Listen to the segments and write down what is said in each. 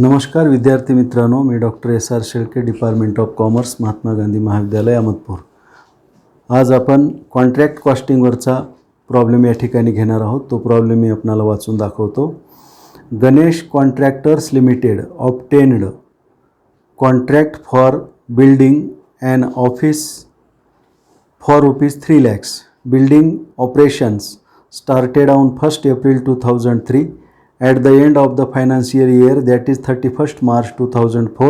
नमस्कार विद्यार्थी मित्रांनो, मी doctor SR Shelke, department of commerce, Mahatma Gandhi महाविद्यालय, अहमदपूर. आज आपण कॉन्ट्रॅक्ट कॉस्टिंगवरचा प्रॉब्लेम या ठिकाणी घेणार आहोत. तो प्रॉब्लेम मी आपल्याला वाचून दाखवतो. Ganesh contractors limited obtained contract for building an office for ₹3 lakhs. Building operations started on 1st April 2003. At the end of the financial year, that is 31st March 2004,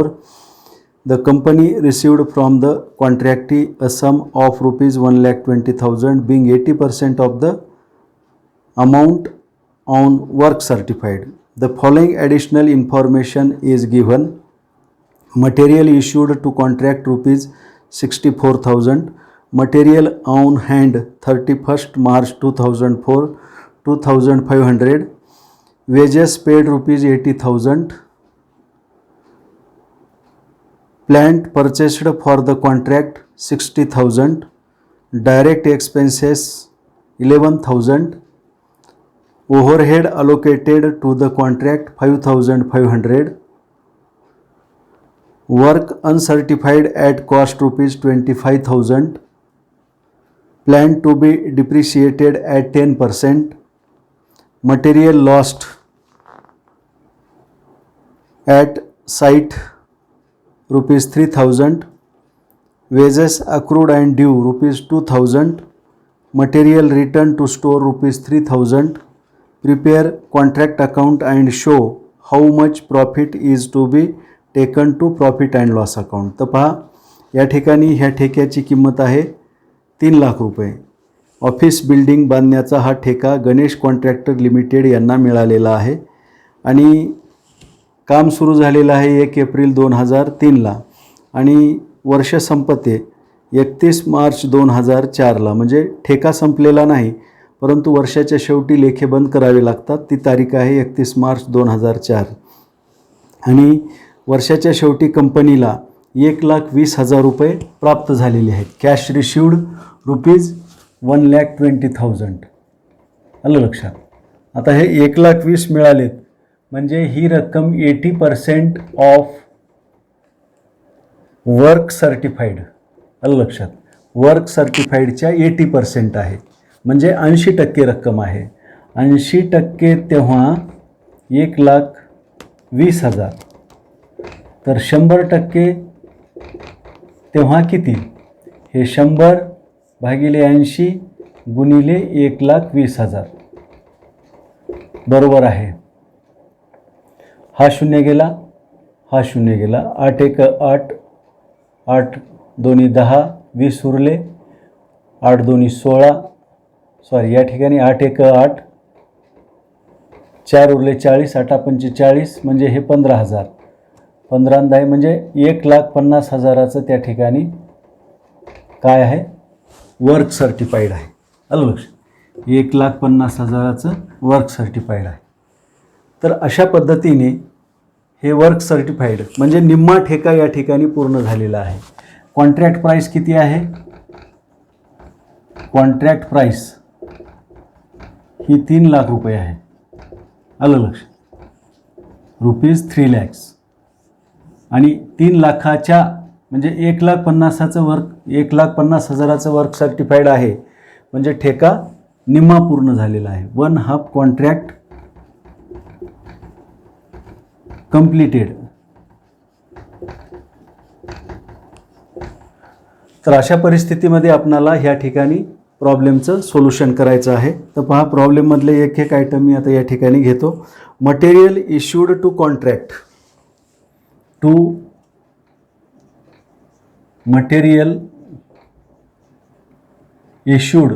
the company received from the contractee a sum of ₹1,20,000, being 80% of the amount on work certified. The following additional information is given. Material issued to contract ₹64,000. Material on hand 31st March 2004, 2,500. Wages paid ₹80,000. Plant purchased for the contract 60,000. Direct expenses 11,000. Overhead allocated to the contract 5,500. Work uncertified at cost ₹25,000. Plant to be depreciated at 10%. Material lost at site ₹3,000. Wages accrued and due ₹2,000. Material returned to store ₹3,000. Prepare contract account and show how much profit is to be taken to profit and loss account. तर पहा, या ठिकाणी ह्या ठेक्याची किंमत आहे ₹3,00,000. Office building बांधण्याचा हा ठेका गणेश कॉन्ट्रॅक्टर लिमिटेड यांना मिळालेला आहे आणि काम सुरू झालेलं आहे 1 एप्रिल 2003ला आणि वर्ष संपते 31 मार्च 2004ला. म्हणजे ठेका संपलेला नाही, परंतु वर्षाच्या शेवटी लेखे बंद करावे लागतात. ती तारीख आहे 31 मार्च 2004 आणि वर्षाच्या शेवटी कंपनीला ₹1,20,000 प्राप्त झालेले आहेत. Cash received ₹1,20,000. आलं लक्षात. आता हे 1,20,000 मिळालेत म्हणजे ही रक्कम 80% ऑफ वर्क सर्टिफाईड. आलं लक्षात. वर्क सर्टिफाईडच्या 80% आहे म्हणजे 80% रक्कम आहे. 80% तेव्हा 1,20,000. तर 100% तेव्हा किती? हे 100 भागिले 80 गुणिले 1,20,000 बरोबर आहे. हा शून्य गेला, हा शून्य गेला. 8 1 8, 8 2 10, 20 उरले. 8 2 16, सॉरी या ठिकाणी 8 1 8, 4 उरले 40, 8 5 40 म्हणजे हे 15,000. 15 10 म्हणजे 1,50,000चं त्या ठिकाणी काय आहे? वर्क सर्टिफाईड आहे. आलं लक्षात. 1,50,000चं वर्क सर्टिफाईड आहे. तर अशा पद्धतीने हे वर्क सर्टिफाईड म्हणजे निम्मा ठेका या ठिकाणी पूर्ण झालेला आहे. कॉन्ट्रॅक्ट प्राईस किती आहे? कॉन्ट्रॅक्ट प्राईस ही ₹3,00,000 आहे. आलं लक्षात. ₹3 lakhs आणि 3,00,000च्या म्हणजे 1,50,000चं वर्क 1,50,000चं वर्क सर्टिफाईड आहे म्हणजे ठेका निम्मा पूर्ण झालेला आहे. 1/2 कॉन्ट्रॅक्ट कंप्लीटेड. तर अशा परिस्थितीमध्ये आपणाला ह्या ठिकाणी प्रॉब्लेमचं सोल्युशन करायचं आहे. तर पहा, प्रॉब्लेममधले एक एक आयटम मी आता या ठिकाणी घेतो. Material issued to contract to material issued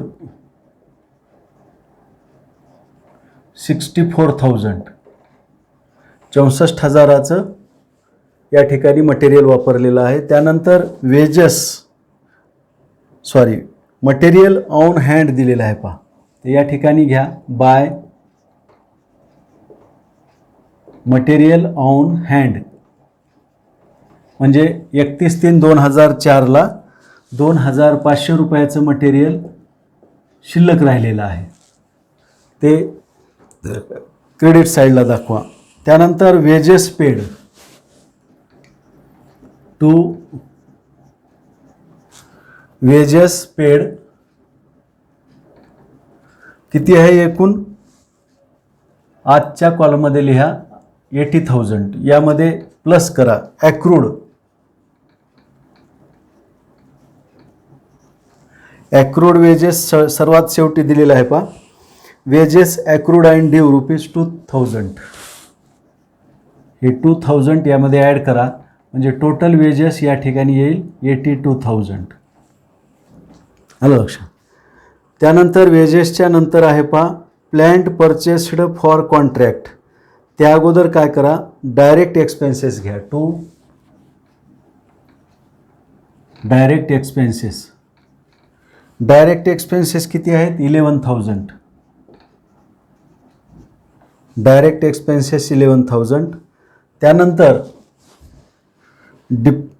64,000. 64,000चं या ठिकाणी मटेरियल वापरलेलं आहे. त्यानंतर मटेरियल ऑन हँड दिलेलं आहे. पहा, तर या ठिकाणी घ्या बाय मटेरियल ऑन हँड म्हणजे 31/3/2004ला ₹2,500चं मटेरियल शिल्लक राहिलेलं आहे. ते क्रेडिट साईडला दाखवा. त्यानंतर wages paid to wages paid किती आहे एकूण आजच्या कॉलममध्ये लिहा 80,000 यामध्ये प्लस करा ॲक्रूड वेजेस सर्वात शेवटी दिलेला आहे पहा वेजेस ॲक्रूड अँड ड्यू ₹2,000 हे 2,000 यामध्ये ॲड करा म्हणजे टोटल वेजेस या ठिकाणी येईल 82,000 आलं लक्षात. त्यानंतर वेजेसच्या नंतर आहे पहा प्लॅन्ट परचेस्ड फॉर कॉन्ट्रॅक्ट त्या अगोदर काय करा डायरेक्ट एक्सपेन्सेस घ्या टू डायरेक्ट एक्सपेन्सेस किती आहेत 11,000 डायरेक्ट एक्सपेन्सेस 11,000. त्यानंतर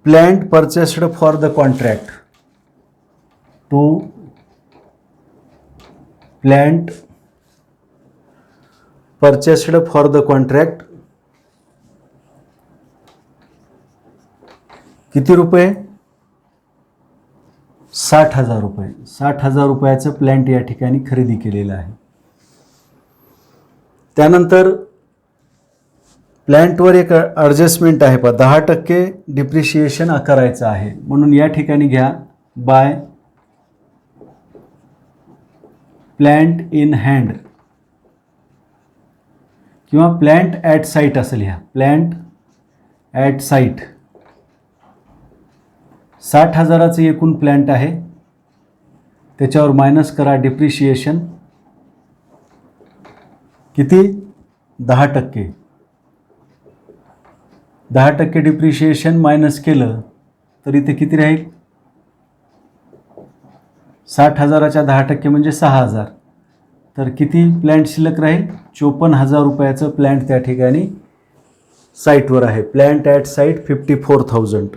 plant purchased for the contract to plant purchased for the contract किती रुपये 60,000 रुपये 60,000 रुपयाचं प्लॅन्ट या ठिकाणी खरेदी केलेलं आहे. त्यानंतर प्लॅन्टवर एक ॲडजस्टमेंट आहे पहा 10% डिप्रिशिएशन करायचं आहे म्हणून या ठिकाणी घ्या बाय प्लॅन्ट इन हँड किंवा प्लॅन्ट ॲट साईट असं लिहा प्लॅन्ट ॲट साईट 60,000चं एकूण प्लॅन्ट आहे त्याच्यावर मायनस करा डिप्रिशिएशन किती 10% 10% डिप्रिशिएशन मायनस केलं तर इथे किती राहील 60,000च्या 10% म्हणजे 6,000 तर किती प्लॅन्ट शिल्लक राहील 54,000 रुपयाचं प्लॅन्ट त्या ठिकाणी साईटवर आहे प्लॅन्ट ॲट साईट 54,000.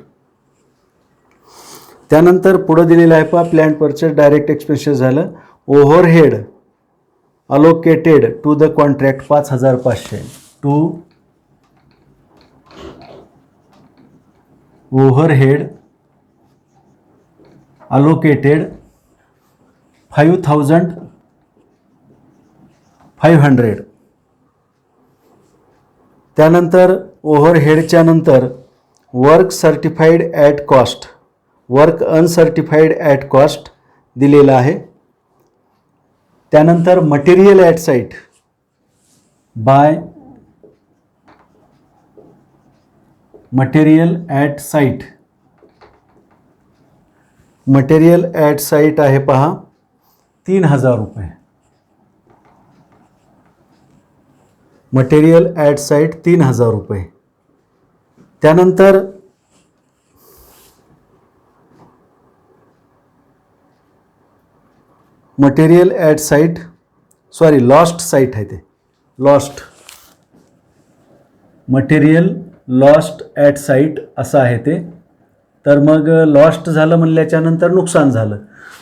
त्यानंतर पुढं दिलेलं आहे पहा प्लॅन्ट परचेस डायरेक्ट एक्सपेन्सेस झालं overhead allocated to the contract 5,500 to overhead allocated 5,500. त्यानंतर ओव्हरहेडच्या नंतर work certified at cost work uncertified at cost दिलेलं आहे. त्यानंतर material at site by material at site material at site आहे पहा 3,000 रुपये मटेरियल ॲट साईट 3,000 रुपये. त्यानंतर material at site lost site आहे ते lost material lost at site असं आहे ते. तर मग लॉस्ट झालं म्हणल्याच्या नंतर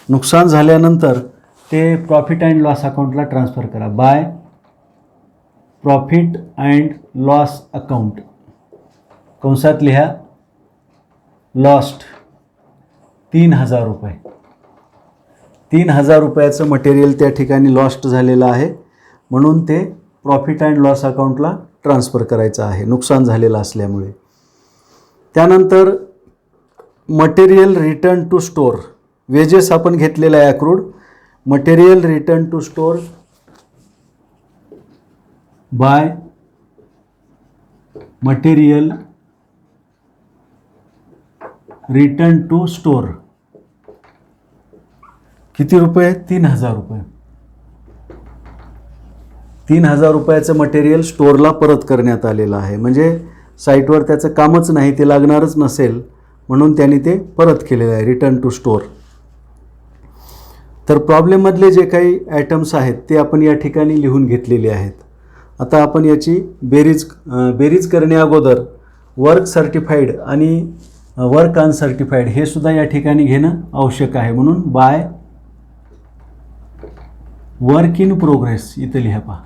नुकसान झाल्यानंतर ते प्रॉफिट अँड लॉस अकाउंटला ट्रान्सफर करा by profit and loss account कंसात लिहा लॉस्ट 3,000 रुपये 3,000 रुपयाचं मटेरियल त्या ठिकाणी लॉस्ट झालेलं आहे म्हणून ते प्रॉफिट अँड लॉस अकाउंटला ट्रान्सफर करायचं आहे नुकसान झालेलं असल्यामुळे. त्यानंतर material return to store wages आपण घेतलेला आहे accrued material return to store by material return to store किती रुपये 3,000 रुपये 3,000 रुपयाचं मटेरियल स्टोअरला परत करण्यात आलेलं आहे म्हणजे साईटवर त्याचं कामच नाही ते लागणारच नसेल म्हणून त्यांनी ते परत केलेलं आहे रिटर्न टू स्टोअर. तर प्रॉब्लेममधले जे काही आयटम्स आहेत ते आपण या ठिकाणी लिहून घेतलेले आहेत. आता आपण याची बेरीज करण्या अगोदर वर्क सर्टिफाईड आणि वर्क अनसर्टिफाईड हे सुद्धा या ठिकाणी घेणं आवश्यक आहे म्हणून बाय वर्क इन प्रोग्रेस इथं लिहा पहा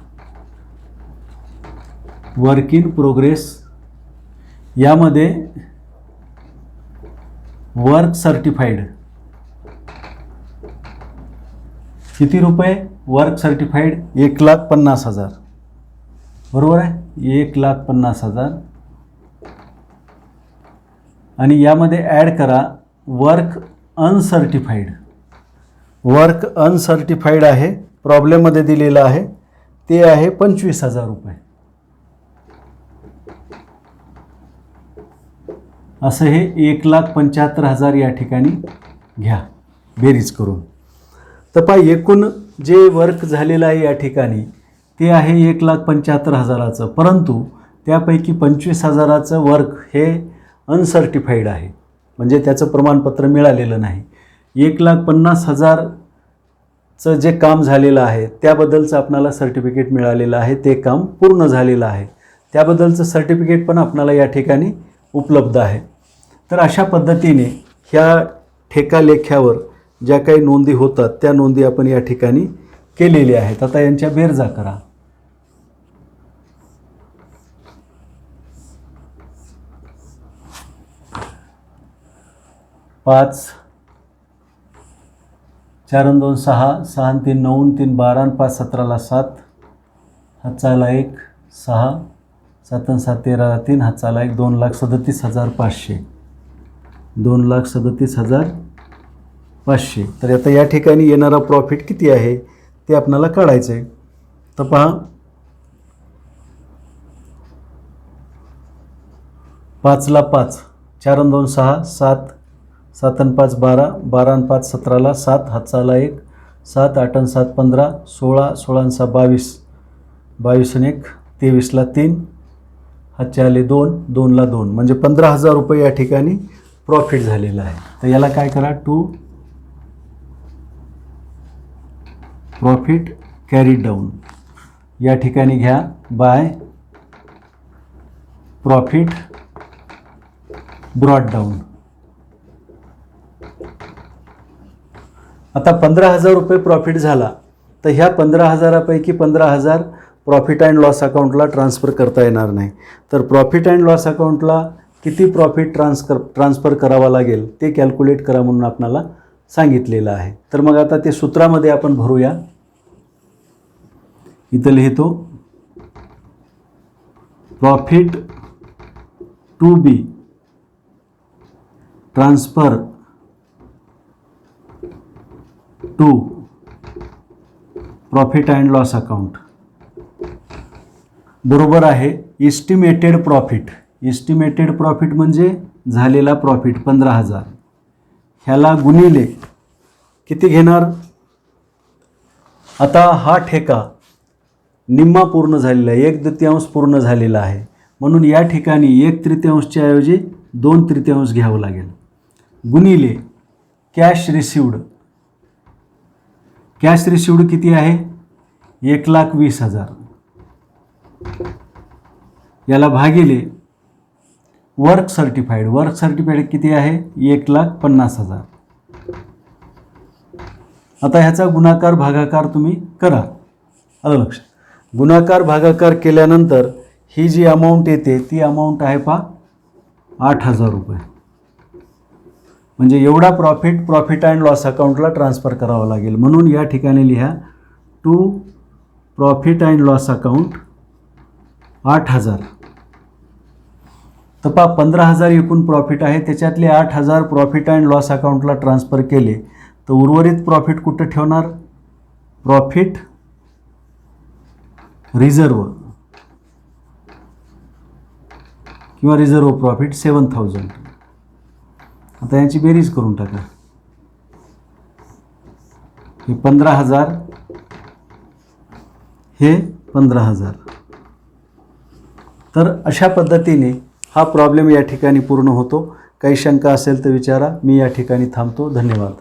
वर्क इन प्रोग्रेस यामध्ये वर्क सर्टिफाईड किती रुपये? वर्क सर्टिफाईड 1,50,000, बरोबर आहे, 1,50,000. आणि यामध्ये ॲड करा वर्क अनसर्टिफाईड. वर्क अनसर्टिफाईड आहे, प्रॉब्लेममध्ये दिलेलं आहे, ते आहे 25,000 रुपये. असं हे 1,75,000 या ठिकाणी घ्या बेरीज करून. तर पहा एकूण जे वर्क झालेलं आहे या ठिकाणी ते आहे 1,75,000चं, परंतु त्यापैकी 25,000चं वर्क हे अनसर्टिफाईड आहे, म्हणजे त्याचं प्रमाणपत्र मिळालेलं नाही. 1,50,000चं जे काम झालेलं आहे त्याबद्दलचं आपणाला सर्टिफिकेट मिळालेलं आहे, ते काम पूर्ण झालेलं आहे, त्याबद्दलचं सर्टिफिकेट पण आपणाला या ठिकाणी उपलब्ध आहे. तर अशा पद्धतीने ह्या ठेका लेख्यावर ज्या काही नोंदी होतात त्या नोंदी आपण या ठिकाणी केलेल्या आहेत. आता यांच्या बेरजा करा. पाच 4 आणि 2 6, 6 आणि 3 9, 3 12 आणि 5 17ला 7, हातचाला 1 6, 7 आणि 7 13ला 3, हातचाला 1 2,37,500, 2,37,500. तर आता या ठिकाणी येणारा प्रॉफिट किती आहे ते आपल्याला काढायचं आहे. तर पहा 5ला 5, 4 आणि 2 6, 7, 7 आणि 5 12, 12 आणि 5 17ला 7, हातचाला 1 7, 8 आणि 7 15, 16, 16 आणि 6 22, 22 आणि 1 23ला 3, हातचे आले 2, 2ला 2, म्हणजे 15,000 रुपये या ठिकाणी प्रॉफिट झालेलं आहे. तर याला काय करा, टू प्रॉफिट कॅरीड डाऊन या ठिकाणी घ्या बाय प्रॉफिट ब्रॉट डाऊन. आता 15,000 रुपये प्रॉफिट झाला, तर ह्या 15,000पैकी 15,000 प्रॉफिट अँड लॉस अकाउंटला ट्रान्सफर करता येणार नाही. तर प्रॉफिट अँड लॉस अकाउंटला किती प्रॉफिट ट्रान्सफर करावा लागेल ते कॅल्क्युलेट करा म्हणून आपल्याला सांगितलेलं आहे. तर मग आता ते सूत्रामध्ये आपण भरूया. इथं लिहितो profit to be transfer to profit and loss account बरोबर आहे इस्टिमेटेड प्रॉफिट. इस्टिमेटेड प्रॉफिट म्हणजे झालेला प्रॉफिट 15,000, ह्याला गुणिले किती घेणार. आता हा ठेका निम्मा पूर्ण झालेला आहे, 1/3 पूर्ण झालेला आहे, म्हणून या ठिकाणी 1/3च्या ऐवजी 2/3 घ्यावं लागेल, गुणिले कॅश रिसिव्ड. कॅश रिसिव्ड किती आहे 1,20,000, याला भागिले वर्क सर्टिफाईड. वर्क सर्टिफाईड किती आहे 1,50,000. आता ह्याचा गुणाकार भागाकार तुम्ही करा. आलं लक्षात. गुणाकार भागाकार केल्यानंतर ही जी अमाऊंट येते ती अमाऊंट आहे पहा 8,000 रुपये. म्हणजे एवढा प्रॉफिट अँड लॉस अकाउंटला ट्रान्सफर करावा लागेल. म्हणून या ठिकाणी लिहा to profit and loss account 8,000. तर पहा 15,000 एकूण प्रॉफिट आहे, त्याच्यातले 8,000 प्रॉफिट अँड लॉस अकाउंटला ट्रान्सफर केले तर उर्वरित प्रॉफिट कुठं ठेवणार. प्रॉफिट रिझर्व किंवा रिझर्व प्रॉफिट 7,000. आता यांची बेरीज करून टाका. हे 15,000 हे 15,000. तर अशा पद्धतीने हा प्रॉब्लेम या ठिकाणी पूर्ण होतो. काही शंका असेल तर विचारा. मी या ठिकाणी थांबतो. धन्यवाद.